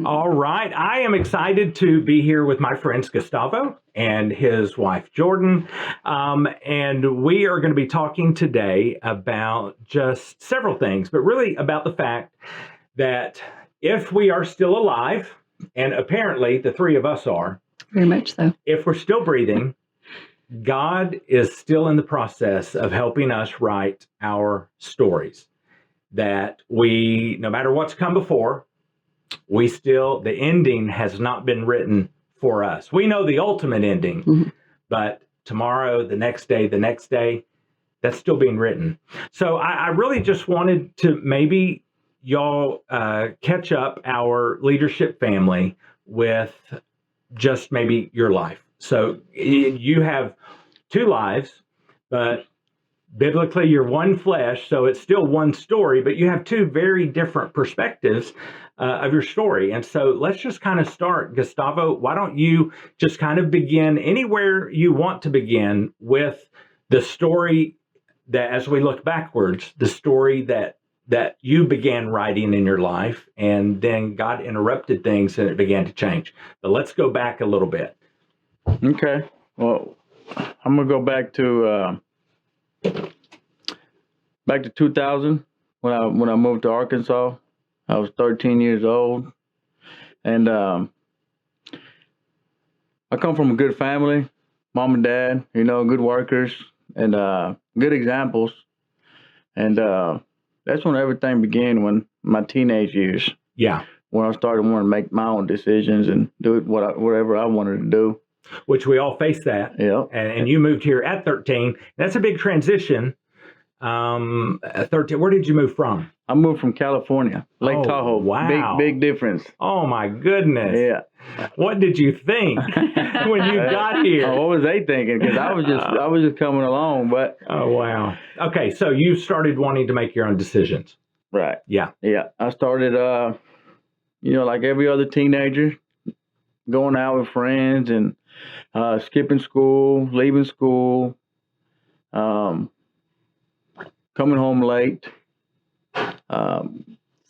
All right. I am excited to be here with my friends Gustavo and his wife Jordan. And we are going to be talking today about just several things, but really about the fact that if we are still alive, and apparently the three of us are, very much so. If we're still breathing, God is still in the process of helping us write our stories. That we, no matter what's come before, the ending has not been written for us. We know the ultimate ending, but tomorrow, the next day, that's still being written. So I really just wanted to maybe y'all catch up our leadership family with just maybe your life. So you have two lives, but biblically you're one flesh, so it's still one story, but you have two very different perspectives of your story. And so let's just kind of start. Gustavo, why don't you just kind of begin anywhere you want to begin with the story that, as we look backwards, the story that you began writing in your life, and then God interrupted things and it began to change. But let's go back a little bit. Okay. Well, I'm going to go back to 2000 when I moved to Arkansas. I was 13 years old, and I come from a good family, mom and dad, good workers and good examples. And that's when everything began, when my teenage years. Yeah. When I started wanting to make my own decisions and do whatever I wanted to do. Which we all face that. Yeah. And you moved here at 13. That's a big transition. At 13, where did you move from? I moved from California, Lake Tahoe. Wow. Big difference. Oh my goodness. Yeah. What did you think when you got here? What was they thinking? Because I was just coming along, but. Oh wow. Okay, so you started wanting to make your own decisions. Right. Yeah. Yeah. I started, like every other teenager, going out with friends and skipping school, leaving school, coming home late.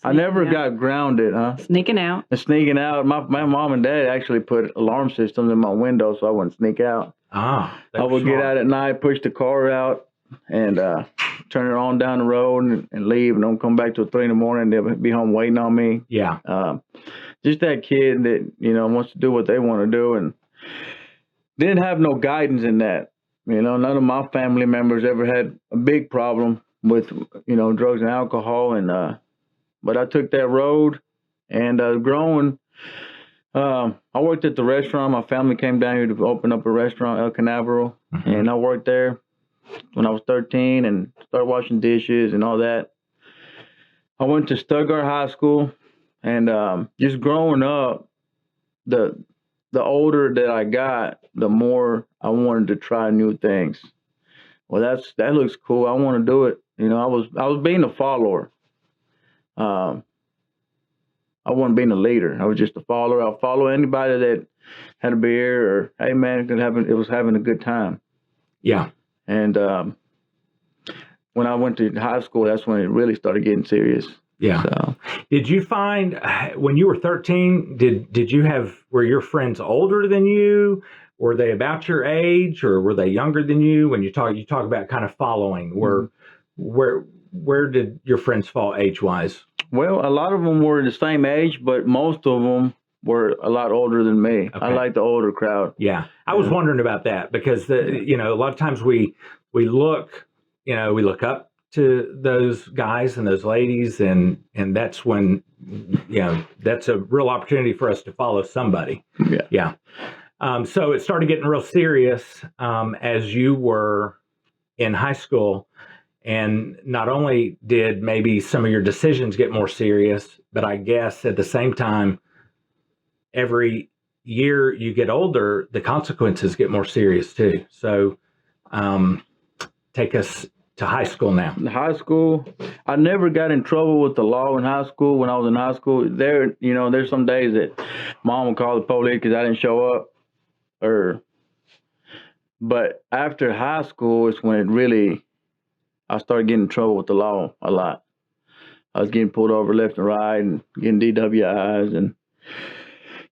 I never got grounded, Sneaking out. Sneaking out. My mom and dad actually put alarm systems in my window so I wouldn't sneak out. I would get out at night, push the car out, and turn it on down the road and leave, and don't come back till 3 a.m. They'll be home waiting on me. Yeah. Just that kid that, wants to do what they want to do, and didn't have no guidance in that. None of my family members ever had a big problem with, drugs and alcohol. And, but I took that road, and growing, I worked at the restaurant. My family came down here to open up a restaurant, El Canaveral, and I worked there when I was 13 and started washing dishes and all that. I went to Stuttgart High School, and just growing up, the older that I got, the more I wanted to try new things. Well, that looks cool. I want to do it. I was being a follower. I wasn't being a leader. I was just a follower. I'll follow anybody that had a beer or, hey man, it was having a good time. Yeah. And when I went to high school, that's when it really started getting serious. Yeah. So. Did you find when you were 13, were your friends older than you? Were they about your age, or were they younger than you? When you talk about kind of following, where did your friends fall age-wise? Well, a lot of them were the same age, but most of them were a lot older than me. Okay. I like the older crowd. Yeah. I was wondering about that because a lot of times we look up to those guys and those ladies, and that's when that's a real opportunity for us to follow somebody. Yeah. So it started getting real serious as you were in high school, and not only did maybe some of your decisions get more serious, but I guess at the same time, every year you get older, the consequences get more serious too. So take us to high school now. In high school, I never got in trouble with the law in high school. When I was in high school, there's some days that mom would call the police because I didn't show up. But after high school is when I started getting in trouble with the law a lot. I was getting pulled over left and right and getting DWIs, and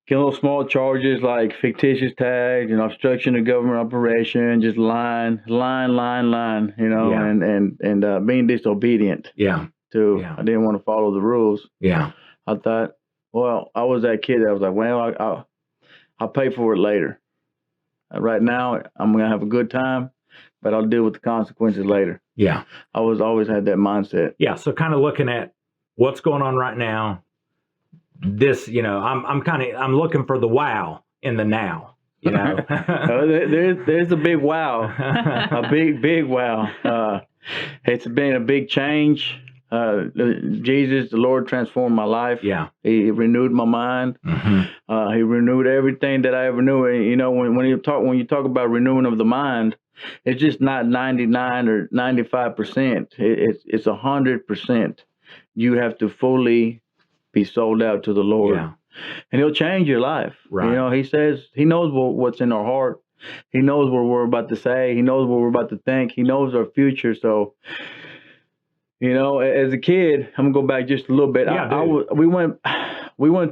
get little small charges like fictitious tags and obstruction of government operation, just line, you know, Yeah. and being disobedient Yeah. to. Yeah. I didn't want to follow the rules. Yeah. I thought, well, I was that kid that was like, well, I'll pay for it later. Right now, I'm gonna have a good time, but I'll deal with the consequences later. Yeah. I always had that mindset. Yeah. So kind of looking at what's going on right now. This, you know, I'm looking for the wow in the now, you know. There's a big wow, a big wow. It's been a big change. Jesus, the Lord, transformed my life. Yeah. He renewed my mind. Mm-hmm. He renewed everything that I ever knew. And, you know, when you talk about renewing of the mind, it's just not 99 or 95%. It's 100%. You have to fully be sold out to the Lord, Yeah. and He'll change your life. Right. You know, He says He knows what's in our heart. He knows what we're about to say. He knows what we're about to think. He knows our future. So, you know, as a kid, I'm gonna go back just a little bit. Yeah, we went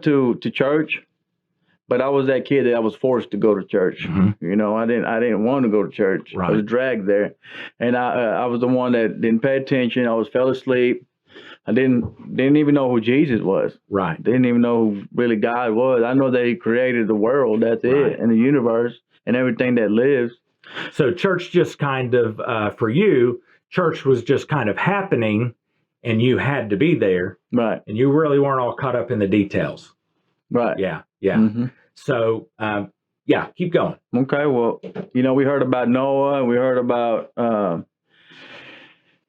to church, but I was that kid that I was forced to go to church. Mm-hmm. You know, I didn't want to go to church. Right. I was dragged there, and I was the one that didn't pay attention. I fell asleep. I didn't even know who Jesus was. Right. Didn't even know who really God was. I know that He created the world. That's Right. it, and the universe and everything that lives. So church just kind of, for you, church was just kind of happening and you had to be there. Right. And you really weren't all caught up in the details. Right. Yeah. Yeah. Mm-hmm. So, yeah, keep going. Okay. Well, you know, we heard about Noah and we heard about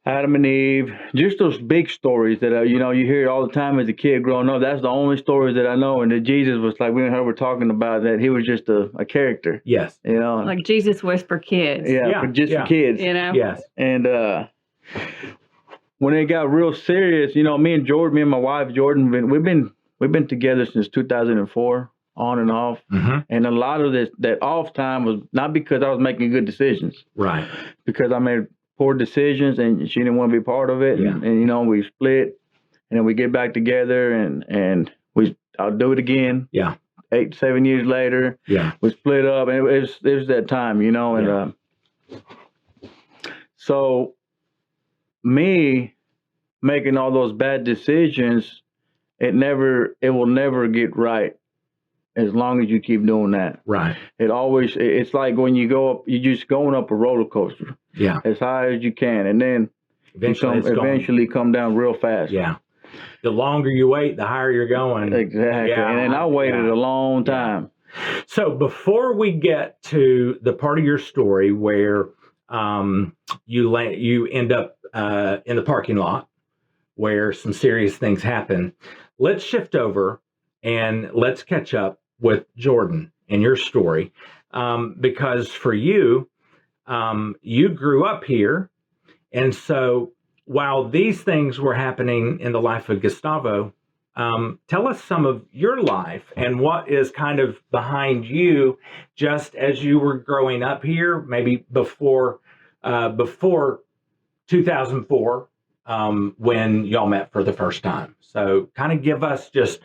Adam and Eve, just those big stories that, you know, you hear all the time as a kid growing up. That's the only stories that I know. And that Jesus was like, we're talking about that. He was just a character. Yes. You know, like Jesus was for kids. yeah, for kids. You know? Yes. And when it got real serious, you know, me and my wife Jordan, we've been together since 2004, on and off. Mm-hmm. And a lot of that off time was not because I was making good decisions, Right. because I made poor decisions and she didn't want to be part of it. Yeah. And you know, we split, and then we get back together, and I'll do it again. Yeah. 7 years later, Yeah. we split up, and it was that time, you know, and so me making all those bad decisions, it will never get right as long as you keep doing that. Right. It's like when you go up, you're just going up a roller coaster Yeah. as high as you can, and then eventually come down real fast. Yeah. The longer you wait, the higher you're going. Exactly. Yeah. And then I waited a long time. So before we get to the part of your story where you end up in the parking lot where some serious things happen, let's shift over and let's catch up with Jordan and your story, because for you, you grew up here, and so while these things were happening in the life of Gustavo, tell us some of your life and what is kind of behind you just as you were growing up here, maybe before 2004, when y'all met for the first time. So kind of give us just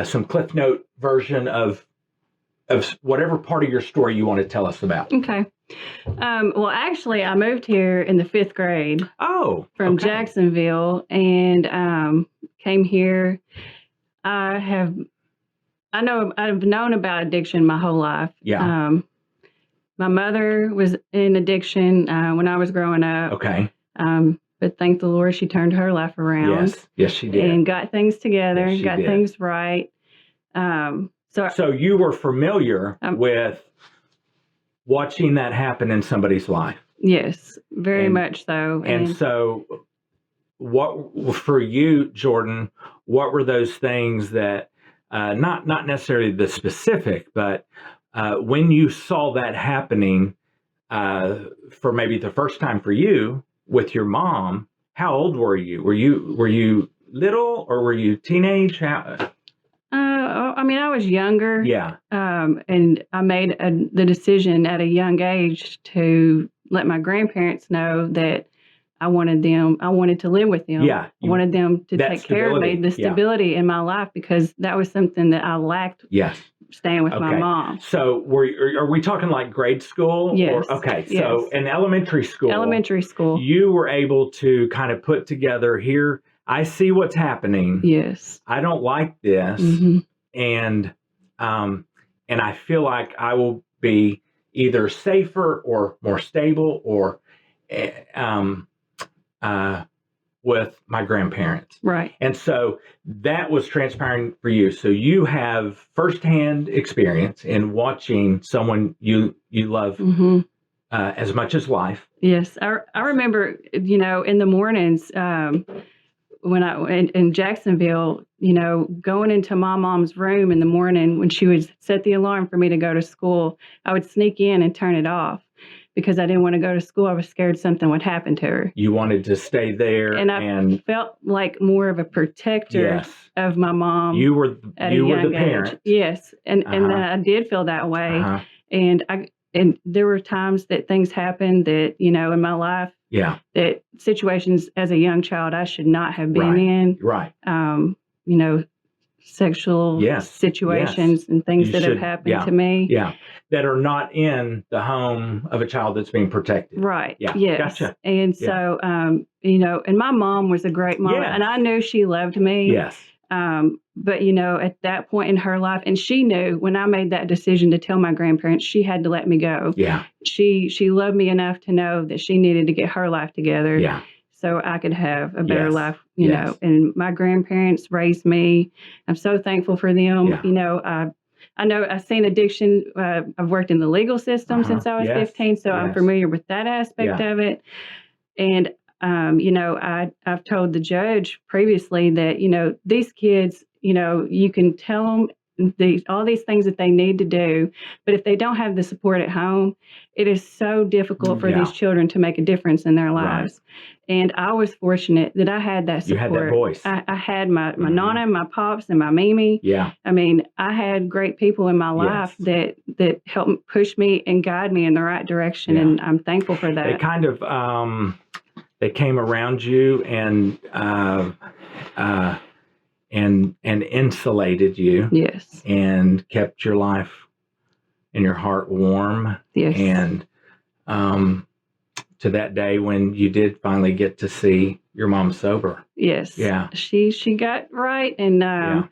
some Cliff Note version of whatever part of your story you want to tell us about. Okay. Well, actually, I moved here in the 5th grade Oh, from okay. Jacksonville, and came here. I've known about addiction my whole life. Yeah. My mother was in addiction when I was growing up. Okay. But thank the Lord, she turned her life around. Yes, she did. And got things together, Yes, she got did. things right. So you were familiar with watching that happen in somebody's life. Yes, very much so. And so what for you, Jordan, what were those things that not necessarily the specific, but when you saw that happening for maybe the first time for you with your mom, how old were you? Were you little or were you teenage? I mean, I was younger. Yeah. And I made the decision at a young age to let my grandparents know that I wanted to live with them. Yeah, I wanted them to that take care of me, stability, the stability in my life, because that was something that I lacked Yes. staying with my Okay. mom. So are we talking like grade school? Yes. Okay. Yes. So in elementary school, you were able to kind of put together, here, I see what's happening. Yes. I don't like this. Mm-hmm. And I feel like I will be either safer or more stable or with my grandparents. Right. And so that was transpiring for you. So you have firsthand experience in watching someone you love Mm-hmm. As much as life. Yes. I remember, in the mornings, when in Jacksonville, going into my mom's room in the morning when she would set the alarm for me to go to school, I would sneak in and turn it off because I didn't want to go to school. I was scared something would happen to her. You wanted to stay there, and I felt like more of a protector of my mom. You were the parent. Age. Yes, and I did feel that way, and there were times that things happened that in my life. Yeah. That situations as a young child I should not have been in. Right. Sexual situations and things that have happened to me. Yeah. That are not in the home of a child that's being protected. Right. Yeah. Yes. Gotcha. And so, and my mom was a great mom, and I knew she loved me. Yes. But at that point in her life, and she knew when I made that decision to tell my grandparents, she had to let me go. Yeah. She loved me enough to know that she needed to get her life together. Yeah. So I could have a better life, know. And my grandparents raised me. I'm so thankful for them. Yeah. I know I've seen addiction. I've worked in the legal system since I was 15, so I'm familiar with that aspect of it. And I've told the judge previously that, these kids, you can tell them all these things that they need to do, but if they don't have the support at home, it is so difficult for these children to make a difference in their lives. Right. And I was fortunate that I had that support. You had that voice. I had my Nana, my pops, and my Mimi. Yeah. I mean, I had great people in my life that helped push me and guide me in the right direction, and I'm thankful for that. They kind of they came around you and insulated you. Yes. And kept your life and your heart warm. Yes. And to that day when you did finally get to see your mom sober. Yes. Yeah. She got right. And, my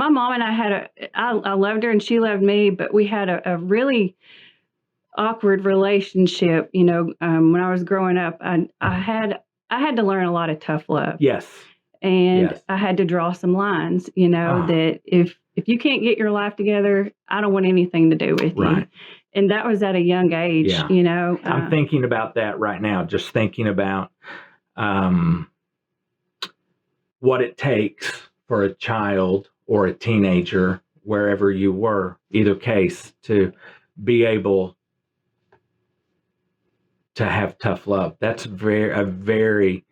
mom and I loved her and she loved me, but we had a really awkward relationship. When I was growing up, I had to learn a lot of tough love. Yes. And I had to draw some lines, that if you can't get your life together, I don't want anything to do with you. And that was at a young age, I'm thinking about that right now, just thinking about what it takes for a child or a teenager, wherever you were, either case, to be able to have tough love. That's a very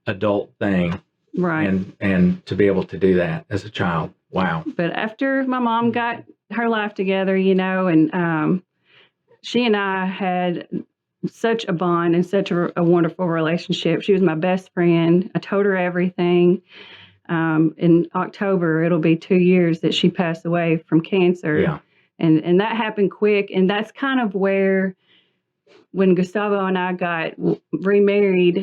adult thing. Right. And to be able to do that as a child. Wow. But after my mom got her life together, and she and I had such a bond and such a wonderful relationship. She was my best friend. I told her everything. In October, it'll be 2 years that she passed away from cancer. Yeah. And that happened quick. And that's kind of where, when Gustavo and I got married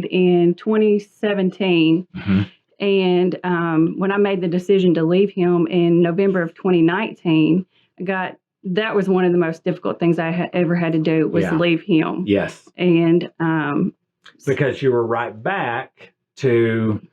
in 2017, and when I made the decision to leave him in November of 2019, that was one of the most difficult things I ever had to do was leave him. Yes. And because you were right back to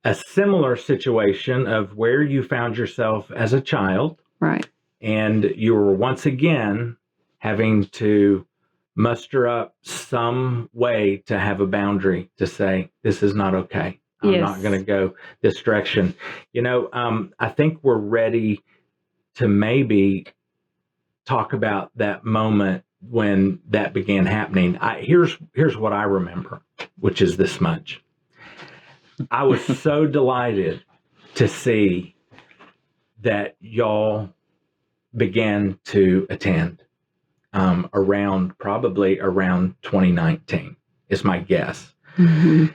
a similar situation of where you found yourself as a child. Right. And you were once again having to muster up some way to have a boundary to say, this is not okay. I'm not going to go this direction. I think we're ready to maybe talk about that moment when that began happening. Here's what I remember, which is this much. I was so delighted to see that y'all began to attend. Probably around 2019. is my guess. Mm-hmm.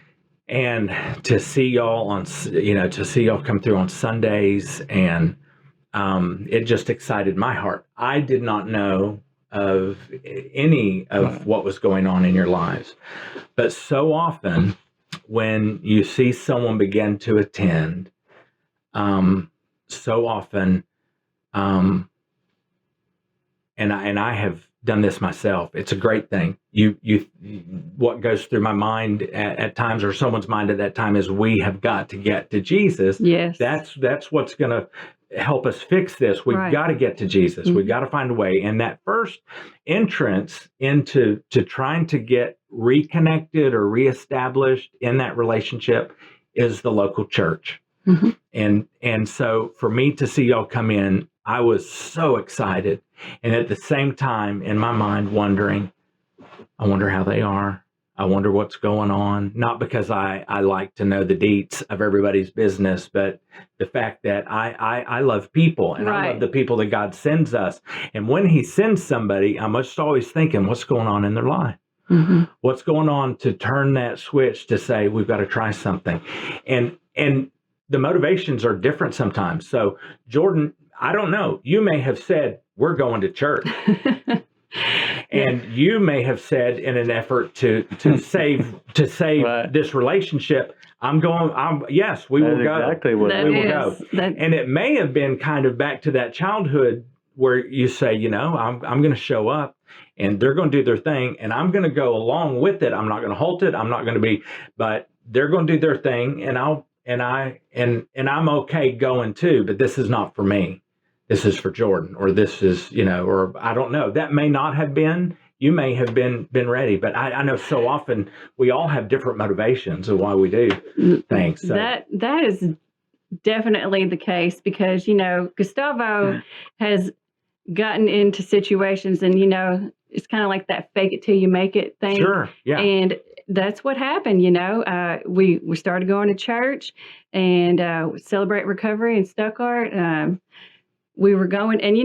And to see y'all come through on Sundays, and it just excited my heart. I did not know of any of what was going on in your lives, but so often when you see someone begin to attend, so often, and I have done this myself. It's a great thing. What goes through my mind at times, or someone's mind at that time, is we have got to get to Jesus. Yes. That's what's going to help us fix this. We've got to get to Jesus. We've got to find a way. And that first entrance into trying to get reconnected or reestablished in that relationship is the local church. Mm-hmm. And so for me to see y'all come in, I was so excited. And at the same time, in my mind, I wonder how they are. I wonder what's going on. Not because I like to know the deets of everybody's business, but the fact that I love people, and I love the people that God sends us. And when he sends somebody, I'm just always thinking, what's going on in their life? Mm-hmm. What's going on to turn that switch to say, we've got to try something. And the motivations are different sometimes. So Jordan, I don't know. You may have said, we're going to church. And you may have said, in an effort to save this relationship, yes, we will go. Exactly what we will go. And it may have been kind of back to that childhood where you say, I'm going to show up, and they're going to do their thing, and I'm going to go along with it. I'm not going to halt it. I'm not going to be, but they're going to do their thing, and I'm okay going too. But this is not for me. This is for Jordan, or this is, or I don't know. That may not have been. You may have been ready, but I know so often we all have different motivations of why we do things. So. That is definitely the case, because Gustavo has gotten into situations, and it's kind of like that fake it till you make it thing. Sure, yeah. And that's what happened. We started going to church and Celebrate Recovery in Stuttgart. We were going, and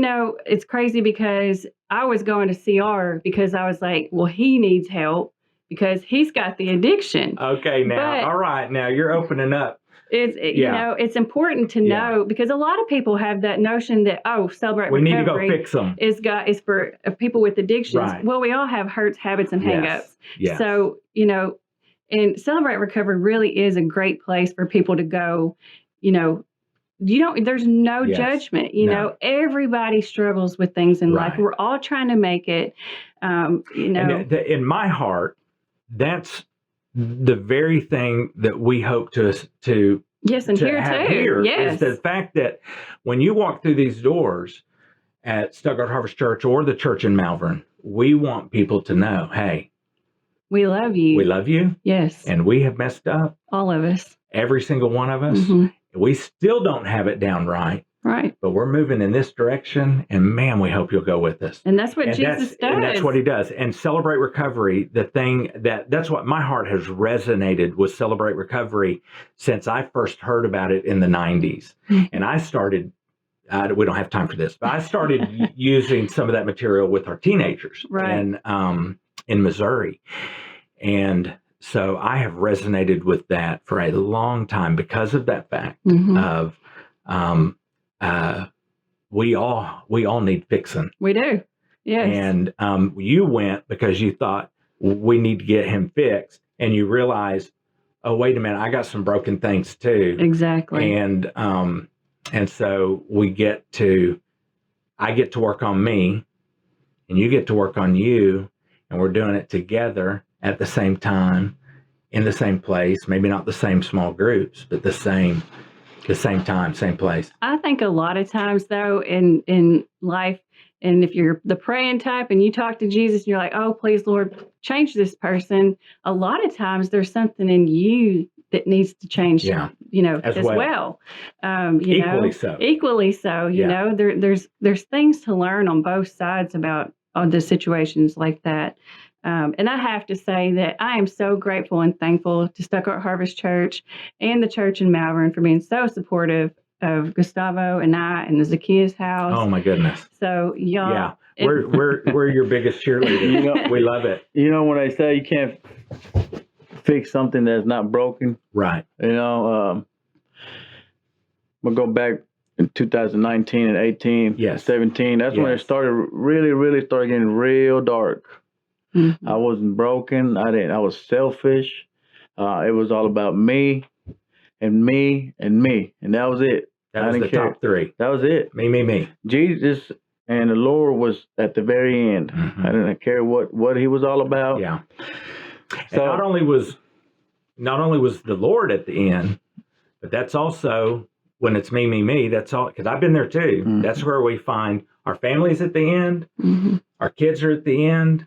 it's crazy because I was going to CR because I was like, well, he needs help because he's got the addiction. Okay, all right, now you're opening up. It's important to know, because a lot of people have that notion that, Celebrate we Recovery need to go fix them. is for people with addictions. Right. Well, we all have hurts, habits, and hangups. Yes. So, and Celebrate Recovery really is a great place for people to go. There's no judgment. Everybody struggles with things in life. We're all trying to make it. And in my heart, that's the very thing that we hope to yes, and here have too. Here yes, is the fact that when you walk through these doors at Stuttgart Harvest Church or the church in Malvern, we want people to know, hey, we love you. We love you. Yes, and we have messed up. All of us. Every single one of us. Mm-hmm. We still don't have it down right. Right. But we're moving in this direction, and man, we hope you'll go with us. And that's what Jesus does. And that's what he does. And Celebrate Recovery, the thing that's what my heart has resonated with Celebrate Recovery since I first heard about it in the 90s. Mm-hmm. And I started, we don't have time for this, but I started using some of that material with our teenagers in Missouri. And so I have resonated with that for a long time because of that fact of we all need fixing. We do. Yes. And you went because you thought we need to get him fixed, and you realize, oh, wait a minute, I got some broken things too. Exactly. And so I get to work on me, and you get to work on you, and we're doing it together at the same time, in the same place, maybe not the same small groups, but the same time, same place. I think a lot of times, though, in life, and if you're the praying type and you talk to Jesus and you're like, oh, please, Lord, change this person, a lot of times there's something in you that needs to change, as well. Equally so, there's things to learn on both sides about the situations like that. And I have to say that I am so grateful and thankful to Stuttgart Harvest Church and the church in Malvern for being so supportive of Gustavo and I and the Zacchaeus house. Oh, my goodness. So, y'all. Yeah. We're your biggest cheerleader. We love it. When they say you can't fix something that's not broken, right? We'll go back in 2019 and 18, 17. That's when it started really started getting real dark. Mm-hmm. I wasn't broken. I was selfish. It was all about me and me and me, and that was it. That was the top three. That was it. Me. Jesus and the Lord was at the very end. Mm-hmm. I didn't care what he was all about. Yeah. So and not only was the Lord at the end, but that's also when it's me. That's all, because I've been there too. Mm-hmm. That's where we find our families at the end. Mm-hmm. Our kids are at the end.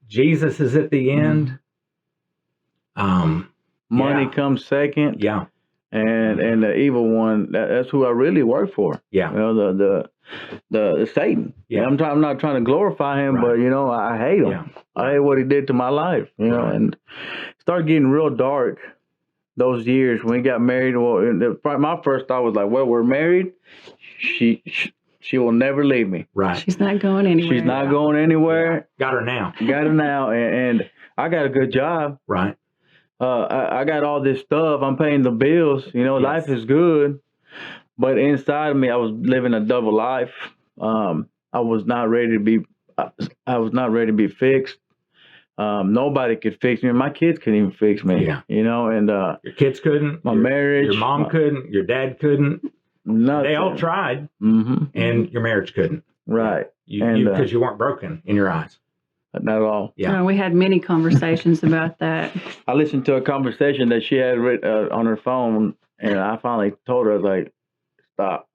Jesus is at the end. Money comes second. Yeah. And the evil one, that's who I really work for. Yeah. The Satan. Yeah. I'm not trying to glorify him, but I hate him. Yeah. I hate what he did to my life. And it started getting real dark those years when we got married. Well, my first thought was like, well, we're married. She will never leave me. Right. She's not going anywhere. She's not going anywhere. Yeah. Got her now. And I got a good job. Right. I got all this stuff. I'm paying the bills. Life is good. But inside of me, I was living a double life. I was not ready to be. I was not ready to be fixed. Nobody could fix me. My kids couldn't even fix me. Yeah. And your kids couldn't. My marriage. Your mom couldn't. Your dad couldn't. Nothing. They all tried, and your marriage couldn't. Right. Because you weren't broken in your eyes. Not at all. Yeah. We had many conversations about that. I listened to a conversation that she had on her phone, and I finally told her, I was like, stop.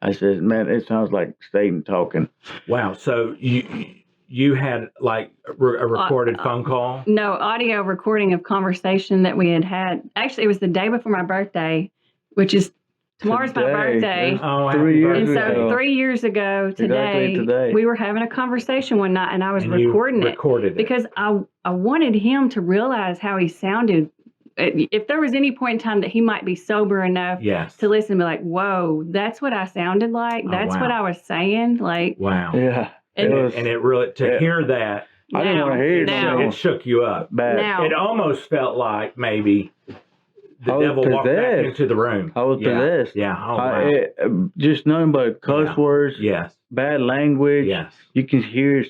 I said, man, it sounds like Satan talking. Wow. So you had like a recorded phone call? No, audio recording of conversation that we had. Actually, it was the day before my birthday, which is tomorrow's my birthday. Oh, 3 years and ago. So 3 years ago today, we were having a conversation one night, and I was recording it because I wanted him to realize how he sounded. If there was any point in time that he might be sober enough to listen and be like, whoa, that's what I sounded like. That's what I was saying. Like, wow. Yeah. And it really, to hear that, I didn't want to hear it. It shook you up. Bad. It almost felt like maybe the devil walked back into the room. I was possessed. Yeah. Oh, wow. Just nothing but cuss words. Yes. Bad language. Yes. You can hear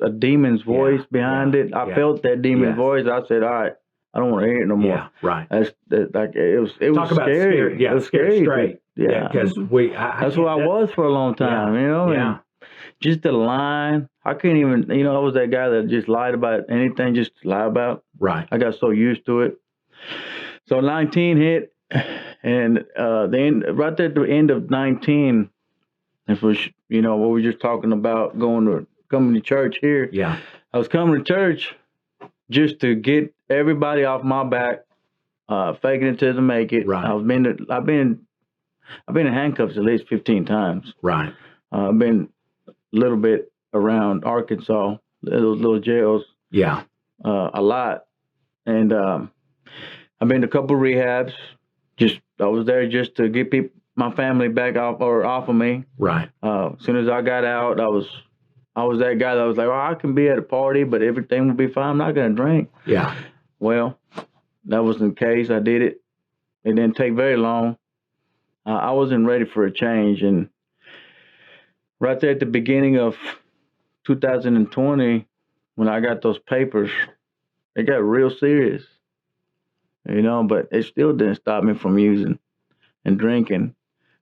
a demon's voice behind it. I felt that demon's voice. I said, all right, I don't want to hear it no more. Yeah, right. It was Talk about scary. Yeah, it was scary. Straight. Yeah, because that's who I was for a long time, Yeah. And just the line. I couldn't even, I was that guy that just lied about anything, just lie about. Right. I got so used to it. So 19 hit, and right there at the end of 19, if what we were just talking about coming to church here. Yeah. I was coming to church just to get everybody off my back, faking it till they make it. Right. I've been in handcuffs at least 15 times. Right. I've been a little bit around Arkansas, those little jails. Yeah. A lot, and I've been to a couple rehabs. I was there just to get my family back off of me. Right. As soon as I got out, I was that guy that was like, I can be at a party, but everything will be fine. I'm not going to drink. Yeah. Well, that wasn't the case. I did it. It didn't take very long. I wasn't ready for a change. And right there at the beginning of 2020, when I got those papers, it got real serious. But it still didn't stop me from using and drinking.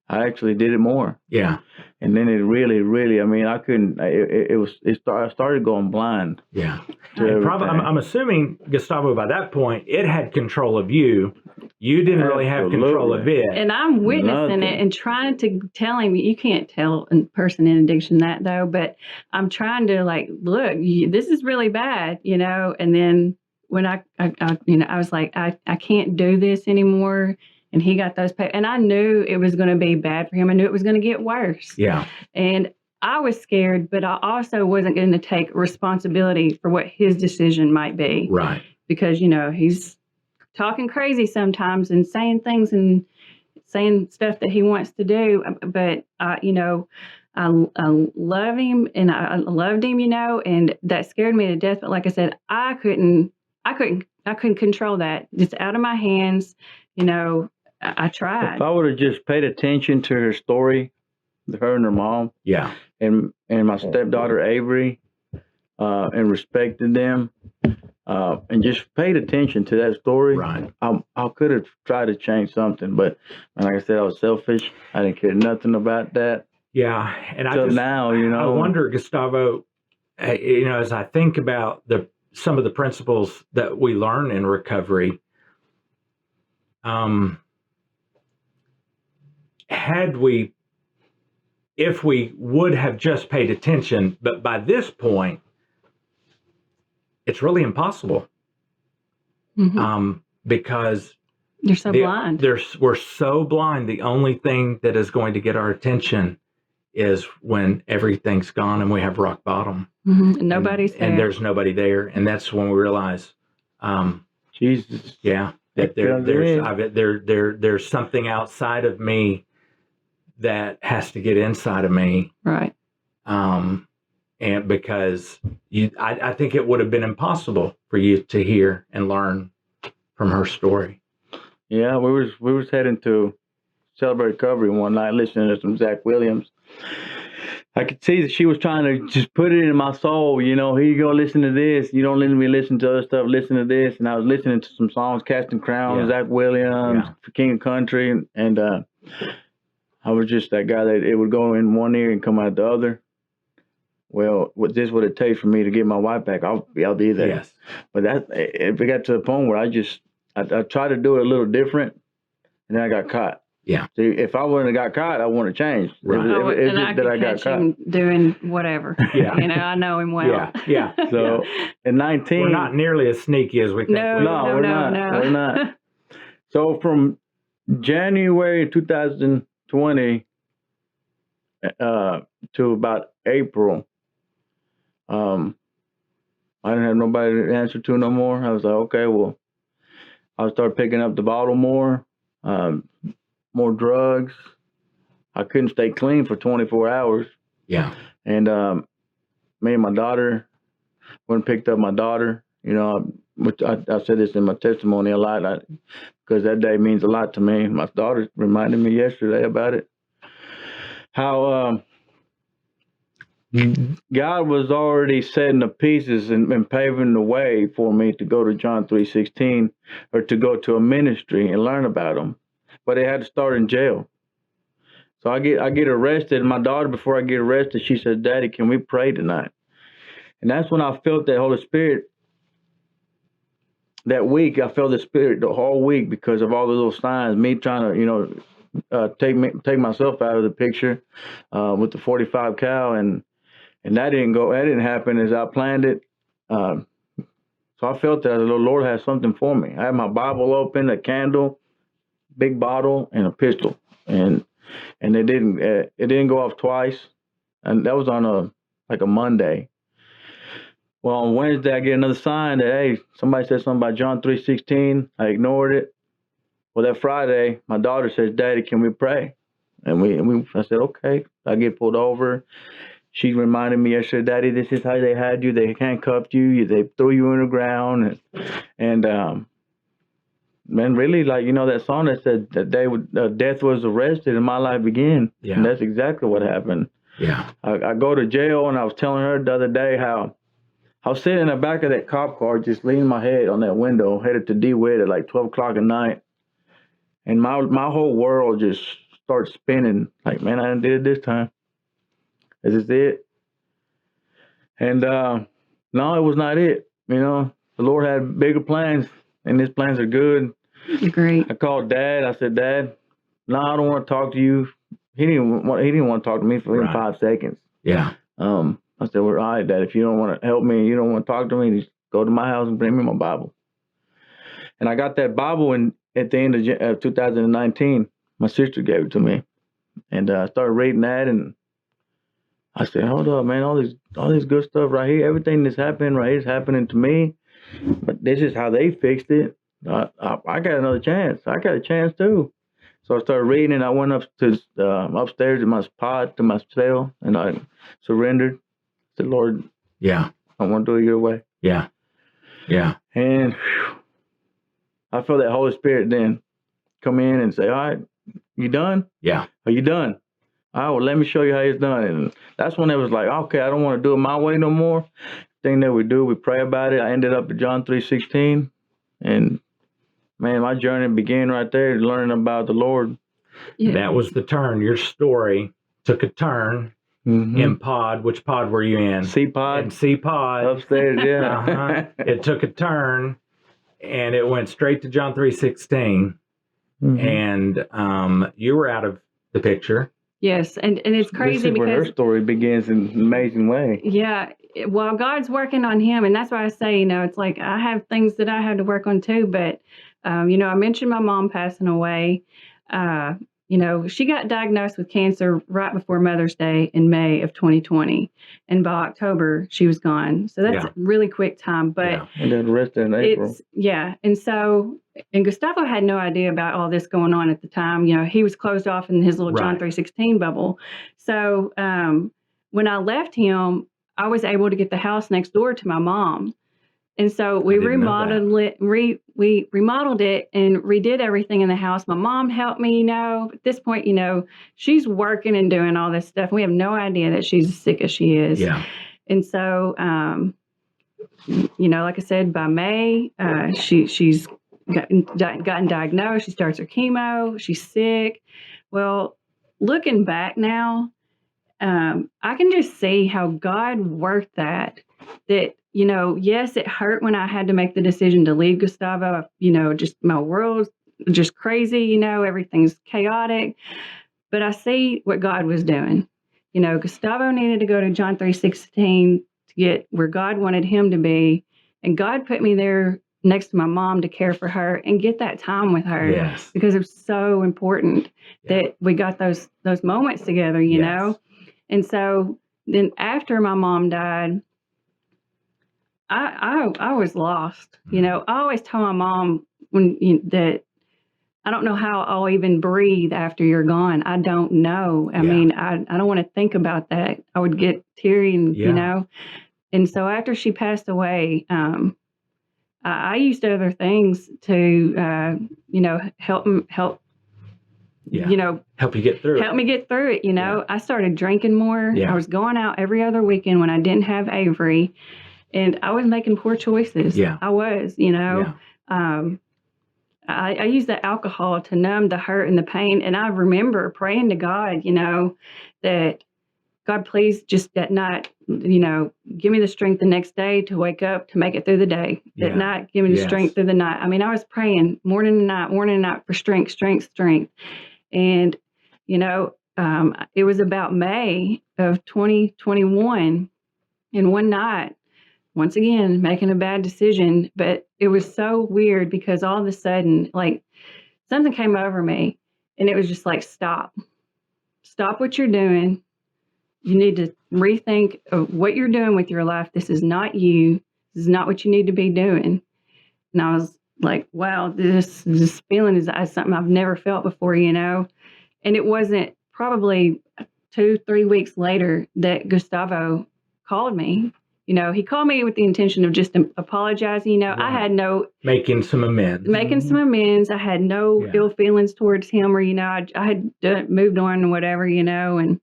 I actually did it more. Yeah. And then it really, I couldn't, I started going blind. Yeah. Probably, I'm assuming, Gustavo, by that point, it had control of you. You didn't really have control of it. And I'm witnessing it and trying to tell him, you can't tell a person in addiction that though, but I'm trying to look, this is really bad, and then when I was like, I can't do this anymore. And he got those papers. And I knew it was going to be bad for him. I knew it was going to get worse. Yeah. And I was scared, but I also wasn't going to take responsibility for what his decision might be. Right. Because, he's talking crazy sometimes and saying things and saying stuff that he wants to do. But, I love him and I loved him, and that scared me to death. But like I said, I couldn't control that. It's out of my hands. I tried. If I would have just paid attention to her story, her and her mom, and my stepdaughter Avery, and respected them, and just paid attention to that story, right, I could have tried to change something. But like I said, I was selfish. I didn't care nothing about that. Yeah, and I wonder, Gustavo, as I think about some of the principles that we learn in recovery, if we would have just paid attention, but by this point, it's really impossible, because you're so blind. We're so blind. The only thing that is going to get our attention is when everything's gone and we have rock bottom. Nobody's there. And there's nobody there. And that's when we realize, Jesus. Yeah, that there's something outside of me that has to get inside of me. Right. And because I think it would have been impossible for you to hear and learn from her story. Yeah, we was heading to Celebrate Recovery one night, listening to some Zach Williams. I could see that she was trying to just put it in my soul. Here you go, listen to this. You don't let me listen to other stuff. Listen to this. And I was listening to some songs, Casting Crowns, Zach Williams, King of Country, and I was just that guy that it would go in one ear and come out the other. Well, this would it take for me to get my wife back? I'll be there. Yes. But if it got to the point where I tried to do it a little different, and then I got caught. Yeah. See, if I wouldn't have got caught, I wouldn't have changed. Right. It's just that I got caught. Him doing whatever. Yeah. I know him well. Yeah. So in 19, we're not nearly as sneaky as we think. No, we're not. We're not. So from January 2020 to about April, I didn't have nobody to answer to no more. I was like, okay, well, I'll start picking up the bottle more. More drugs. I couldn't stay clean for 24 hours. Yeah. And me and my daughter went and picked up my daughter. Which I said this in my testimony a lot because that day means a lot to me. My daughter reminded me yesterday about it. How God was already setting the pieces and paving the way for me to go to John 3:16 or to go to a ministry and learn about him. But it had to start in jail. So I get arrested. And my daughter, before I get arrested, she said, "Daddy, can we pray tonight?" And that's when I felt that Holy Spirit. That week, I felt the Spirit the whole week because of all the little signs. Me trying to, take myself out of the picture with the 45 cal, and that didn't happen as I planned it. So I felt that the Lord had something for me. I had my Bible open, a candle, big bottle, and a pistol, and it didn't go off twice, and that was on a Monday. Well, on Wednesday I get another sign that hey, somebody said something about John 3:16. I ignored it. Well, that Friday my daughter says, "Daddy, can we pray?" And I said okay. I get pulled over. She reminded me yesterday, "Daddy, this is how they had you. They handcuffed you. They threw you in the ground, and man, really, that song that said that death was arrested and my life began." Yeah. And that's exactly what happened. Yeah. I go to jail, and I was telling her the other day how I was sitting in the back of that cop car, just leaning my head on that window, headed to DeWitt at like 12 o'clock at night. And my whole world just starts spinning. Like, man, I done did it this time. Is this it? And no, it was not it. The Lord had bigger plans, and his plans are good. Great. I called Dad. I said, "Dad, no, I don't want to talk to you." He didn't want to talk to me for even 5 seconds. Yeah. I said, "Well, all right, Dad, if you don't want to help me, you don't want to talk to me, just go to my house and bring me my Bible." And I got that Bible at the end of 2019. My sister gave it to me, and I started reading that, and I said, "Hold up, man! All this good stuff right here, everything that's happening right here is happening to me, but this is how they fixed it. I got another chance. I got a chance too." So I started reading, and I went up to upstairs in my pod to my cell, and I surrendered. Said, Lord, yeah, I want to do it your way. Yeah. Yeah. And I felt that Holy Spirit then come in and say, all right, you done? Yeah. Are you done? All right, well, let me show you how it's done. And that's when it was like, okay, I don't want to do it my way no more. Thing that we do, we pray about it. I ended up at John 3:16. And man, my journey began right there, learning about the Lord. Yeah. That was the turn. Your story took a turn in pod. Which pod were you in? C pod. In C pod. Upstairs, yeah. It took a turn, and it went straight to John 3:16. And you were out of the picture. Yes, and it's crazy because where her story begins in an amazing way. Yeah, well, God's working on him, and that's why I say, it's like I have things that I have to work on too. But I mentioned my mom passing away. She got diagnosed with cancer right before Mother's Day in May of 2020, and by October she was gone. So that's a really quick time. But and then the rest in April. And Gustavo had no idea about all this going on at the time. He was closed off in his little John 3:16 bubble. So when I left him, I was able to get the house next door to my mom. And so we remodeled it. We remodeled it and redid everything in the house. My mom helped me. At this point, she's working and doing all this stuff. We have no idea that she's as sick as she is. Yeah. And so, like I said, by May, she's gotten diagnosed. She starts her chemo. She's sick. Well, looking back now, I can just see how God worked that. Yes, it hurt when I had to make the decision to leave Gustavo. Just my world's just crazy, everything's chaotic. But I see what God was doing. Gustavo needed to go to John 3:16 to get where God wanted him to be. And God put me there next to my mom to care for her and get that time with her. Yes. Because it was so important that we got those moments together, you know? And so then after my mom died, I was lost. I always tell my mom that I don't know how I'll even breathe after you're gone. I don't know. I mean, I don't want to think about that. I would get teary and, And so after she passed away, I used other things to, help help you get through help me get through it. I started drinking more. I was going out every other weekend when I didn't have Avery. And I was making poor choices. I was, I used the alcohol to numb the hurt and the pain. And I remember praying to God, that God, please just that night, give me the strength the next day to wake up, to make it through the day. That night, give me the strength through the night. I mean, I was praying morning and night for strength. And, it was about May of 2021. And one night, once again, making a bad decision, but it was so weird because all of a sudden, like something came over me and it was just like, stop what you're doing. You need to rethink of what you're doing with your life. This is not you. This is not what you need to be doing. And I was like, wow, this feeling is something I've never felt before, And it wasn't probably 2-3 weeks later that Gustavo called me. He called me with the intention of just apologizing. I had no... Making some amends. I had no ill feelings towards him or, I had moved on and whatever, and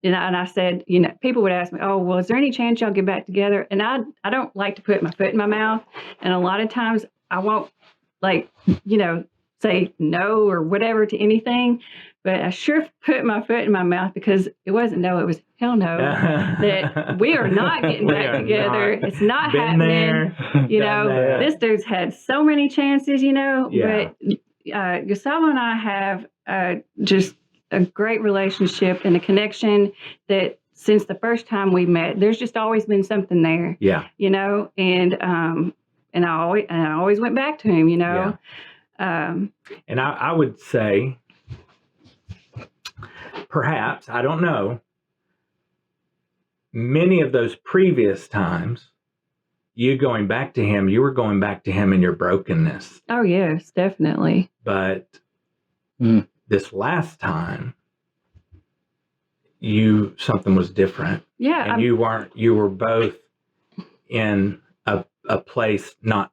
I said, people would ask me, oh, well, is there any chance y'all get back together? And I don't like to put my foot in my mouth. And a lot of times I won't say no or whatever to anything. But I sure put my foot in my mouth because it wasn't no, it was hell no. That we are not getting back together. It's not happening. This dude's had so many chances, But Gustavo and I have just a great relationship and a connection that since the first time we met, there's just always been something there. And I always went back to him, and I would say, perhaps, I don't know, many of those previous times, you were going back to him in your brokenness. Oh, yes, definitely. But this last time, something was different. Yeah. And you were both in a place not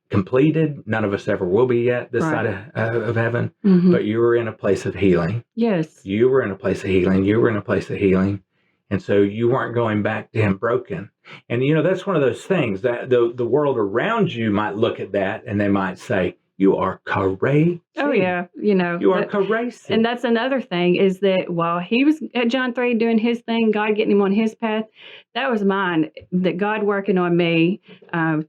completed. None of us ever will be yet this side of heaven, but you were in a place of healing. Yes. You were in a place of healing. You were in a place of healing. And so you weren't going back to him broken. And, that's one of those things that the world around you might look at that and they might say, you are crazy. Oh, yeah. You are crazy. And that's another thing is that while he was at John 3 doing his thing, God getting him on his path, that was mine, that God working on me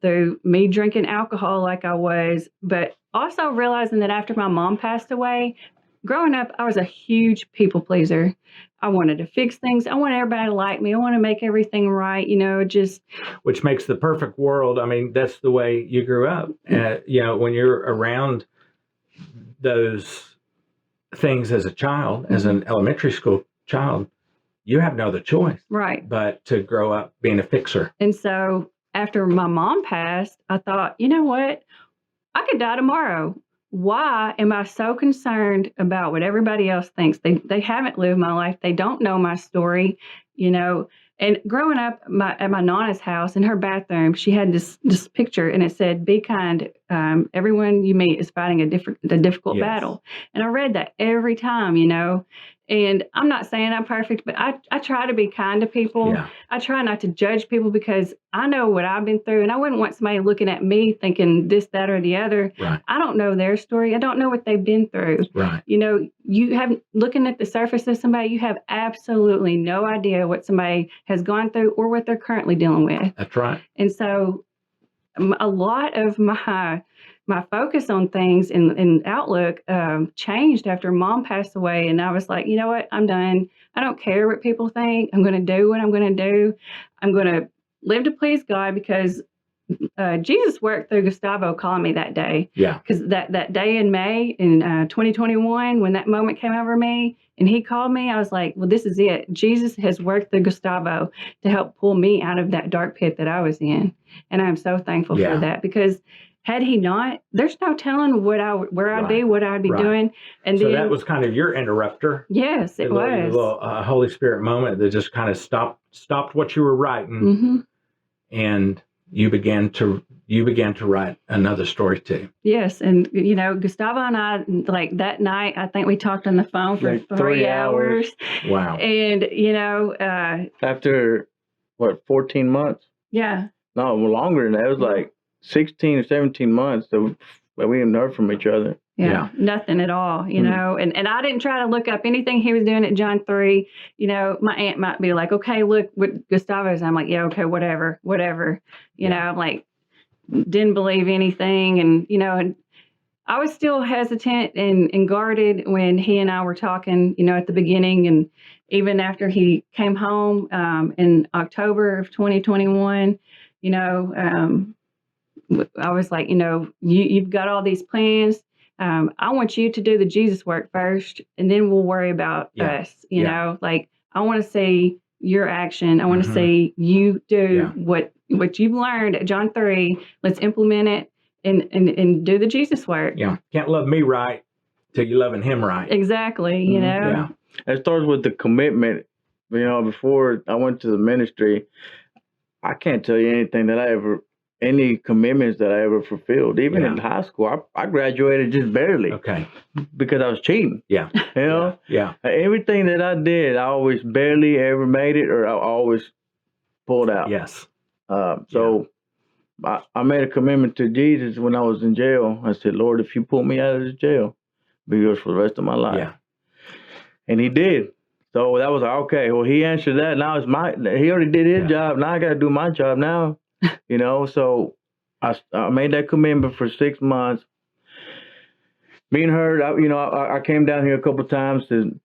through me drinking alcohol like I was, but also realizing that after my mom passed away, growing up, I was a huge people pleaser. I wanted to fix things. I want everybody to like me. I want to make everything right, Which makes the perfect world. I mean, that's the way you grew up. When you're around those things as a child, as an elementary school child, you have no other choice. Right. But to grow up being a fixer. And so after my mom passed, I thought, you know what? I could die tomorrow. Why am I so concerned about what everybody else thinks? They haven't lived my life. They don't know my story, And growing up at my Nana's house, in her bathroom, she had this picture, and it said, "Be kind. Everyone you meet is fighting a difficult battle." And I read that every time, And I'm not saying I'm perfect, but I try to be kind to people. Yeah. I try not to judge people because I know what I've been through, and I wouldn't want somebody looking at me thinking this, that, or the other. Right. I don't know their story. I don't know what they've been through. Right. You have, looking at the surface of somebody, you have absolutely no idea what somebody has gone through or what they're currently dealing with. That's right. And so a lot of my focus on things and outlook changed after Mom passed away. And I was like, you know what? I'm done. I don't care what people think. I'm going to do what I'm going to do. I'm going to live to please God because Jesus worked through Gustavo calling me that day. Yeah. Because that day in May in 2021, when that moment came over me and he called me, I was like, well, this is it. Jesus has worked through Gustavo to help pull me out of that dark pit that I was in. And I'm so thankful for that because had he not, there's no telling where I'd be, what I'd be doing. And so then, that was kind of your interrupter. Yes, it was. A little Holy Spirit moment that just kind of stopped what you were writing, and you began to write another story too. Yes, and Gustavo and I, like that night, I think we talked on the phone for like 3 hours. Wow. And after 14 months? Yeah. No, longer than that. It was like 16 or 17 months that we didn't heard from each other. Yeah, nothing at all, know. And I didn't try to look up anything he was doing at John 3. My aunt might be like, okay, look what Gustavo's. I'm like, yeah, okay, whatever. I'm like, didn't believe anything. And I was still hesitant and guarded when he and I were talking, at the beginning. And even after he came home in October of 2021, I was like, you've got all these plans. I want you to do the Jesus work first, and then we'll worry about us. You know, like I want to see your action. I want to see you do what you've learned at John 3. Let's implement it and do the Jesus work. Yeah, can't love me right till you're loving him right. Exactly. You know. Yeah. It starts with the commitment. Before I went to the ministry, I can't tell you any commitments that I ever fulfilled. Even in high school, I graduated just barely. Okay. Because I was cheating. Yeah. Yeah. Everything that I did, I always barely ever made it, or I always pulled out. Yes. So I made a commitment to Jesus when I was in jail. I said, Lord, if you pull me out of this jail, be yours for the rest of my life. Yeah. And he did. So that was like, okay, well, he answered that. Now he already did his job. Now I got to do my job now. So I made that commitment for 6 months. Me and her, I came down here a couple of times to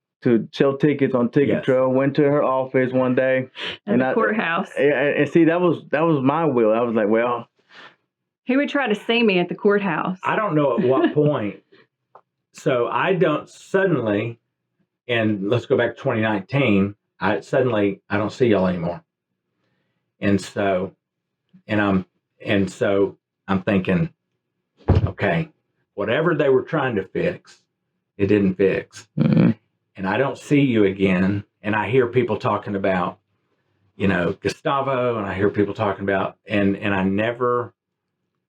sell tickets on Ticket Trail. Went to her office one day. At the courthouse. And see, that was my will. I was like, well. He would try to see me at the courthouse. I don't know at what point. So I don't suddenly, and let's go back to 2019, I don't see y'all anymore. And so I'm thinking, okay, whatever they were trying to fix, It didn't fix. Mm-hmm. And I don't see you again. And I hear people talking about, Gustavo, and I hear people talking about, and I never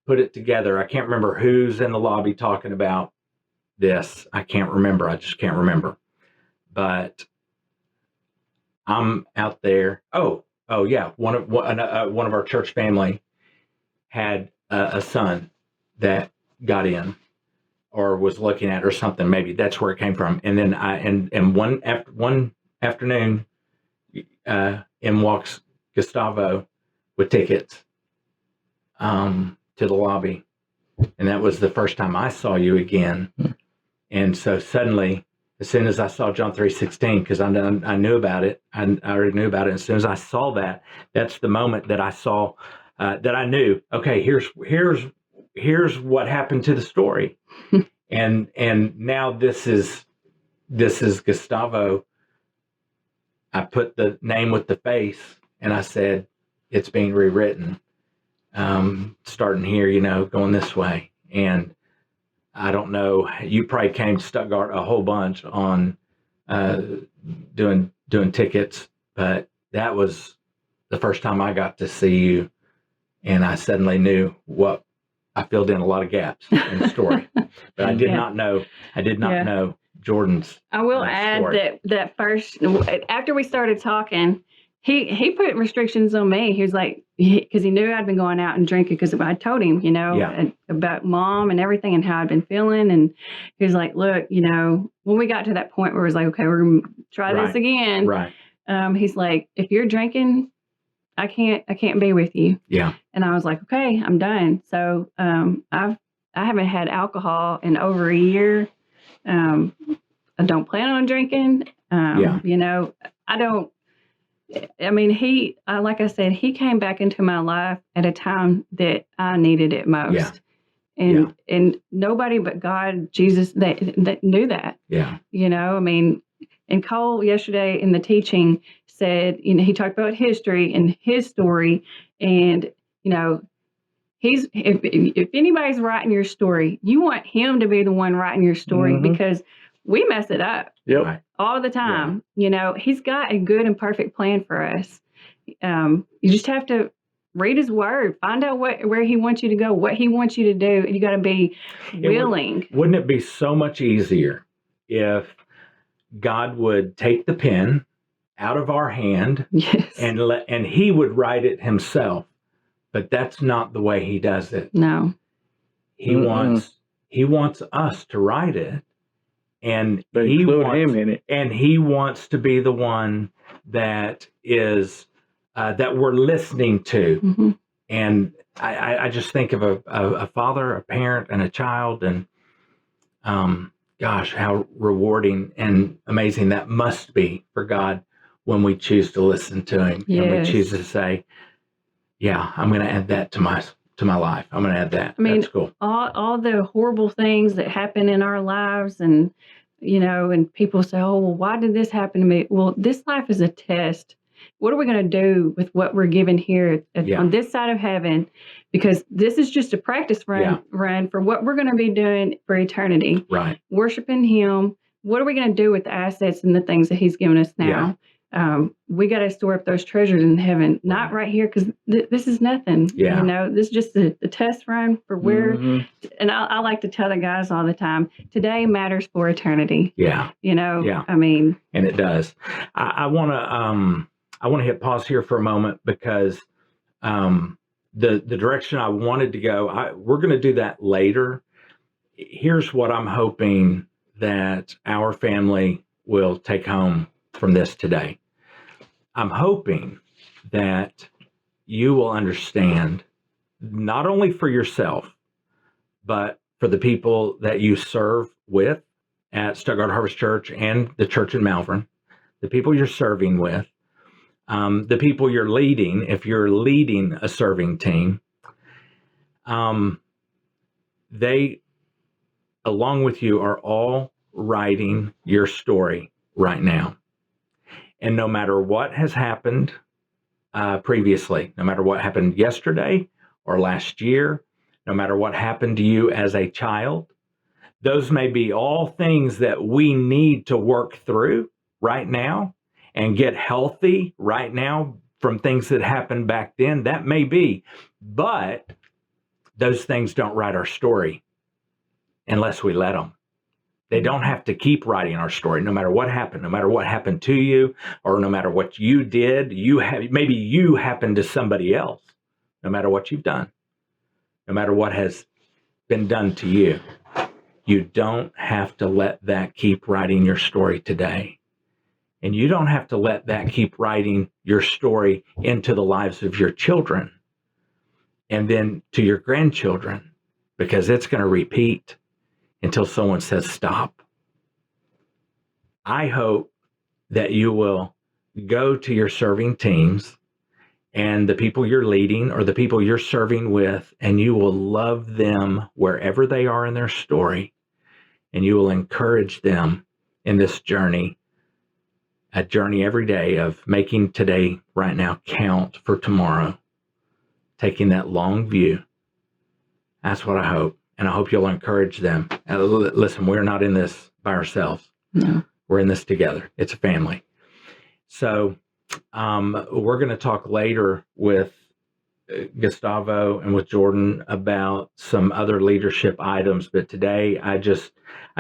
put it together. I can't remember who's in the lobby talking about this. I can't remember. I just can't remember. But I'm out there. Oh yeah. One of our church family had a son that got in or was looking at or something. Maybe that's where it came from. And then one afternoon, in walks Gustavo with tickets to the lobby. And that was the first time I saw you again. And so suddenly, as soon as I saw John 3:16, because I knew about it, I already knew about it. As soon as I saw that, that's the moment that I saw, that I knew, okay, here's what happened to the story. and now this is Gustavo. I put the name with the face, and I said, it's being rewritten, starting here, going this way. And I don't know, you probably came to Stuttgart a whole bunch on doing tickets, but that was the first time I got to see you, and I suddenly knew what I filled in a lot of gaps in the story. But I did not know Jordan's. I will add that first, after we started talking, he put restrictions on me. He was like, because he knew I'd been going out and drinking, because I told him, about mom and everything and how I'd been feeling. And he was like, look, when we got to that point where it was like, okay, we're going to try this again. Right. He's like, if you're drinking, I can't be with you. Yeah. And I was like, okay, I'm done. So I haven't had alcohol in over a year. I don't plan on drinking. Like I said, he came back into my life at a time that I needed it most. Yeah. And nobody but God, Jesus, that knew that. Yeah. And Cole yesterday in the teaching said, he talked about history and his story. And, if anybody's writing your story, you want him to be the one writing your story, because we mess it up all the time. Yeah. He's got a good and perfect plan for us. You just have to read his word, find out where he wants you to go, what he wants you to do. You got to be willing. Wouldn't it be so much easier if God would take the pen out of our hand, and he would write it himself? But that's not the way he does it. No. He wants us to write it, and him in it. And he wants to be the one that is that we're listening to. Mm-hmm. And I just think of a father, a parent, and a child, and gosh, how rewarding and amazing that must be for God when we choose to listen to him. Yes. And we choose to say, yeah, I'm going to add that to my life. I'm going to add that. That's cool. All the horrible things that happen in our lives, and and people say, oh, well, why did this happen to me? Well, this life is a test. What are we going to do with what we're given here on this side of heaven? Because this is just a practice run for what we're going to be doing for eternity. Right. Worshiping him. What are we going to do with the assets and the things that he's given us now? Yeah. We got to store up those treasures in heaven, not right here, because this is nothing. Yeah. This is just the test run for where. And I like to tell the guys all the time, today matters for eternity. Yeah. Yeah. And it does. I want to hit pause here for a moment, because the direction I wanted to go, we're going to do that later. Here's what I'm hoping that our family will take home from this today. I'm hoping that you will understand, not only for yourself, but for the people that you serve with at Stuttgart Harvest Church and the church in Malvern, the people you're serving with, the people you're leading, if you're leading a serving team, they, along with you, are all writing your story right now. And no matter what has happened previously, no matter what happened yesterday or last year, no matter what happened to you as a child, Those may be all things that we need to work through right now and get healthy right now from things that happened back then. That may be, but those things don't write our story unless we let them. They don't have to keep writing our story, no matter what happened to you, or no matter what you did. Maybe you happened to somebody else. No matter what you've done, no matter what has been done to you, you don't have to let that keep writing your story today. And you don't have to let that keep writing your story into the lives of your children and then to your grandchildren, because it's going to repeat until someone says stop. I hope that you will go to your serving teams and the people you're leading or the people you're serving with, and you will love them wherever they are in their story, and you will encourage them in this journey, a journey every day of making today right now count for tomorrow, taking that long view. That's what I hope. And I hope you'll encourage them. Listen, we're not in this by ourselves. No. We're in this together. It's a family. So we're going to talk later with Gustavo and with Jordan about some other leadership items. But today, I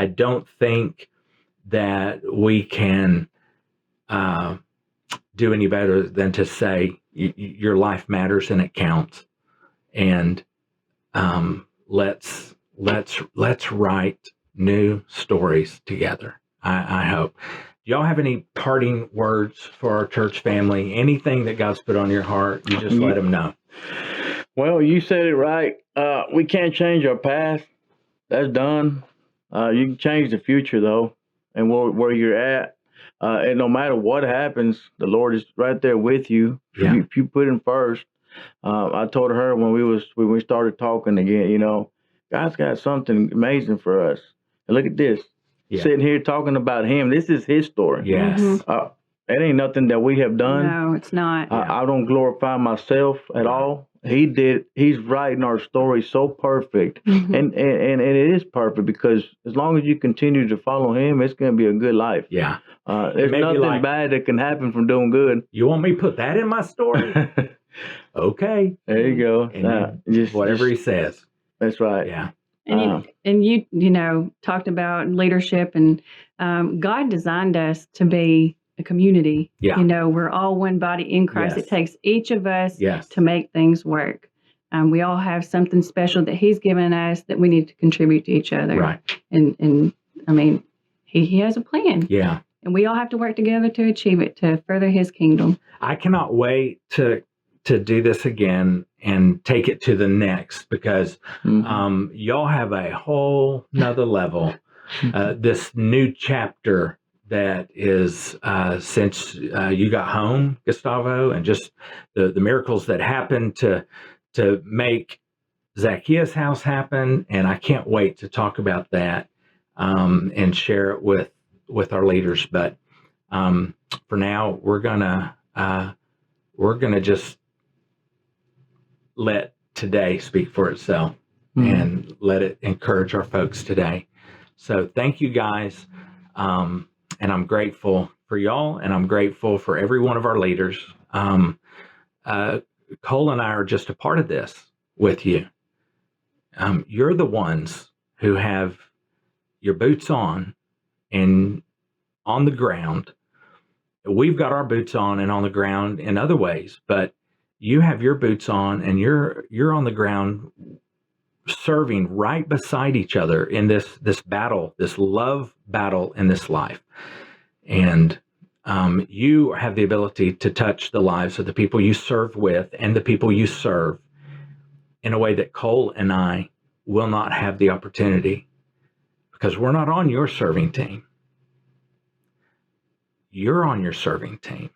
don't think that we can do any better than to say your life matters and it counts. And let's write new stories together. I hope. Do y'all have any parting words for our church family? Anything that God's put on your heart, you just let them know. Well, you said it right. We can't change our past. That's done. You can change the future, though, and where you're at. And no matter what happens, the Lord is right there with you. Yeah. If you put Him first. I told her when we started talking again, God's got something amazing for us. And look at this. Yeah. Sitting here talking about Him. This is His story. Yes. Mm-hmm. It ain't nothing that we have done. No, it's not. I don't glorify myself at all. He did. He's writing our story so perfect, Mm-hmm. and it is perfect, because as long as you continue to follow Him, it's going to be a good life. Yeah. There's nothing bad that can happen from doing good. You want me to put that in my story? Okay. There you go. And just whatever He says. That's right. Yeah. And you talked about leadership, and God designed us to be a community. Yeah. We're all one body in Christ. Yes. It takes each of us Yes. to make things work. We all have something special that He's given us that we need to contribute to each other. Right. And I mean, He has a plan. Yeah. And we all have to work together to achieve it, to further His kingdom. I cannot wait to do this again and take it to the next, because y'all have a whole nother level. This new chapter that is since you got home, Gustavo, and just the miracles that happened to make Zacchaeus' house happen. And I can't wait to talk about that and share it with our leaders. But for now, we're gonna just let today speak for itself and let it encourage our folks today. So thank you guys. And I'm grateful for y'all, and I'm grateful for every one of our leaders. Cole and I are just a part of this with you. You're the ones who have your boots on and on the ground. We've got our boots on and on the ground in other ways, but you have your boots on and you're on the ground serving right beside each other in this battle, this love battle in this life. And you have the ability to touch the lives of the people you serve with and the people you serve in a way that Cole and I will not have the opportunity, because we're not on your serving team. You're on your serving team.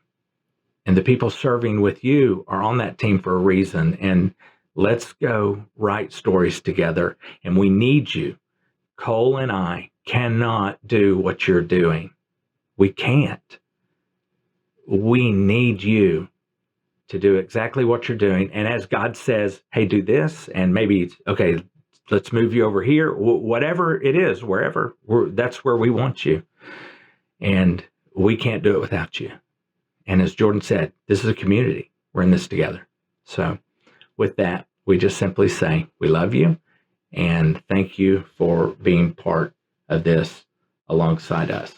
And the people serving with you are on that team for a reason. And let's go write stories together. And we need you. Cole and I cannot do what you're doing. We can't. We need you to do exactly what you're doing. And as God says, hey, do this. And maybe, okay, let's move you over here. Whatever it is, wherever, that's where we want you. And we can't do it without you. And as Jordan said, this is a community. We're in this together. So with that, we just simply say, we love you and thank you for being part of this alongside us.